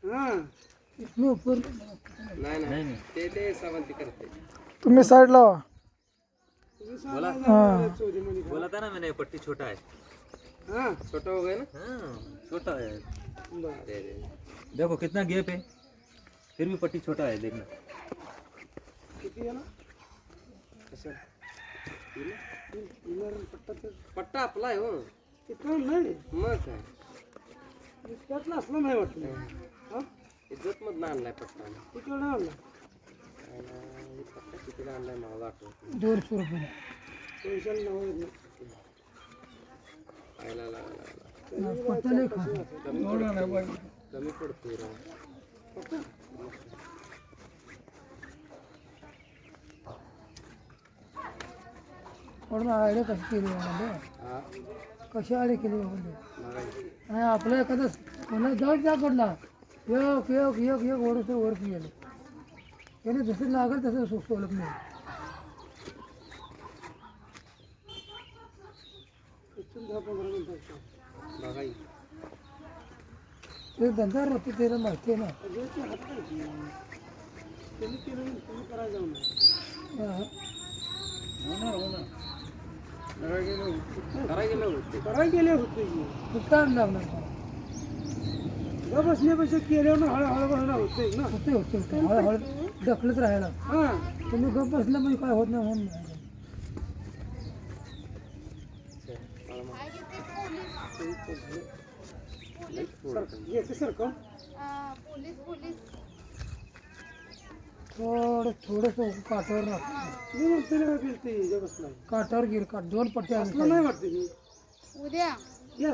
नाही नाही ते सावंती करते. तुम्ही साइड लावा. बोला हाँ बोला था ना मैंने, पट्टी छोटा है. हाँ छोटा हो गया ना. हाँ छोटा है. अरे देखो कितना गैप है, फिर भी पट्टी छोटा है. देखना किती है ना. पट्टा आपला आहे हो. तिथं नाही मग काय त्यातला असला नाही वाटलं. इज्जत मधनं आणलाय पट्टा. तिकडं आणला पट्टा कितीला आणलाय मला आठवत. 200 रुपये. पट्टा नाही खात. कमी पडतोय राव. पण आयडिया कशी केली म्हणजे कशी आयडिया केली म्हणजे आणि आपलं एखादं मला जाऊन त्या पडला एक एक एक एक ओढत वरच गेले त्याने जसं लागेल तसं सोलत नाही. ते धंदा राहतो त्याला माहिती आहे ना. करायला गेले होते दुकान लागणार बसण्यापेक्षा केल्यावर हळूहळू होते ना. होते होते हळूहळू ढकलत राहायला. तुम्ही गप बसल्या म्हणजे काय होत नाही म्हणून. थोडं थोडंसं काठावर काठावर गेल काठ 2 पट्ट्या नाही वाटते उद्या नाही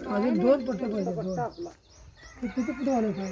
अजून 2 पट्ट्या पाहिजे. किती कुठे आले काय